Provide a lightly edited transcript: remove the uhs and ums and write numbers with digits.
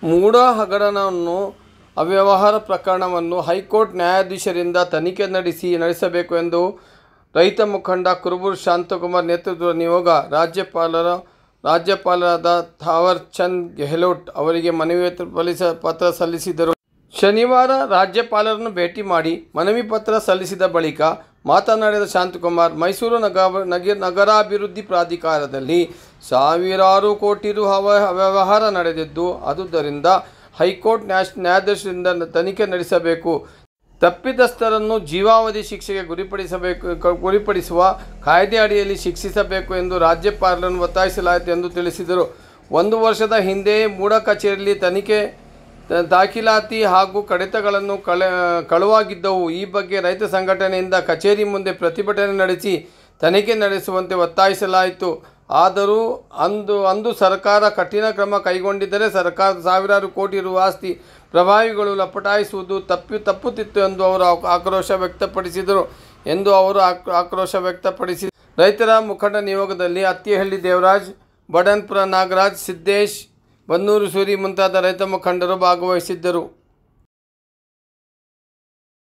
ಮೂಡ ಹಗರಣವನ್ನು ಅವ್ಯವಹಾರ ಪ್ರಕರಣವನ್ನು ಹೈಕೋರ್ಟ್ ನ್ಯಾಯಾಧೀಶರಿಂದ ತನಿಖೆ ನಡೆಸಬೇಕು ಎಂದು ರೈತ ಮುಖಂಡ ಕುರುಬೂರು ಶಾಂತಕುಮಾರ್ ನೇತೃತ್ವದ ನಿಯೋಗ ರಾಜ್ಯಪಾಲರಾದ ಥಾವರ್ ಚಂದ್ ಗೆಹ್ಲೋಟ್ ಅವರಿಗೆ ಮನವಿ ಪತ್ರ ಸಲ್ಲಿಸಿದರು. ಶನಿವಾರ ರಾಜ್ಯಪಾಲರನ್ನು ಭೇಟಿ ಮಾಡಿ ಮನವಿ ಪತ್ರ ಸಲ್ಲಿಸಿದ ಬಳಿಕ ಮಾತನಾಡಿದ ಶಾಂತಕುಮಾರ್, ಮೈಸೂರು ನಗರಾಭಿವೃದ್ಧಿ ಪ್ರಾಧಿಕಾರದಲ್ಲಿ ಸಾವಿರಾರು ಕೋಟಿ ರು ಅವ್ಯವಹಾರ ನಡೆದಿದ್ದು, ಆದುದರಿಂದ ಹೈಕೋರ್ಟ್ ನ್ಯಾಯಾಧೀಶರಿಂದ ತನಿಖೆ ನಡೆಸಬೇಕು. ತಪ್ಪಿತಸ್ಥರನ್ನು ಜೀವಾವಧಿ ಶಿಕ್ಷೆಗೆ ಗುರಿಪಡಿಸುವ ಕಾಯ್ದೆ ಅಡಿಯಲ್ಲಿ ಶಿಕ್ಷಿಸಬೇಕು ಎಂದು ರಾಜ್ಯಪಾಲರನ್ನು ಒತ್ತಾಯಿಸಲಾಯಿತು ಎಂದು ತಿಳಿಸಿದರು. 1 ವರ್ಷದ ಹಿಂದೆಯೇ ಮೂಡ ಕಚೇರಿಯಲ್ಲಿ ತನಿಖೆ ದಾಖಲಾತಿ ಹಾಗೂ ಕಡತಗಳನ್ನು ಕಳುವಾಗಿದ್ದವು. ಈ ಬಗ್ಗೆ ರೈತ ಸಂಘಟನೆಯಿಂದ ಕಚೇರಿ ಮುಂದೆ ಪ್ರತಿಭಟನೆ ನಡೆಸಿ ತನಿಖೆ ನಡೆಸುವಂತೆ ಒತ್ತಾಯಿಸಲಾಯಿತು. ಆದರೂ ಅಂದು ಸರ್ಕಾರ ಕಠಿಣ ಕ್ರಮ ಕೈಗೊಂಡಿದ್ದರೆ ಸರ್ಕಾರದ ಸಾವಿರಾರು ಕೋಟಿ ರು ಆಸ್ತಿ ಪ್ರಭಾವಿಗಳು ಲಪಟಾಯಿಸುವುದು ತಪ್ಪುತ್ತಿತ್ತು ಎಂದು ಅವರು ಆಕ್ರೋಶ ವ್ಯಕ್ತಪಡಿಸಿದರು. ರೈತರ ಮುಖಂಡ ನಿಯೋಗದಲ್ಲಿ ಅತ್ತಿಹಳ್ಳಿ ದೇವರಾಜ್, ಬಡನ್ಪುರ ನಾಗರಾಜ್, ಸಿದ್ದೇಶ್, ಬನ್ನೂರು ಸೂರಿ ಮುಂತಾದ ರೈತ ಮುಖಂಡರು ಭಾಗವಹಿಸಿದ್ದರು.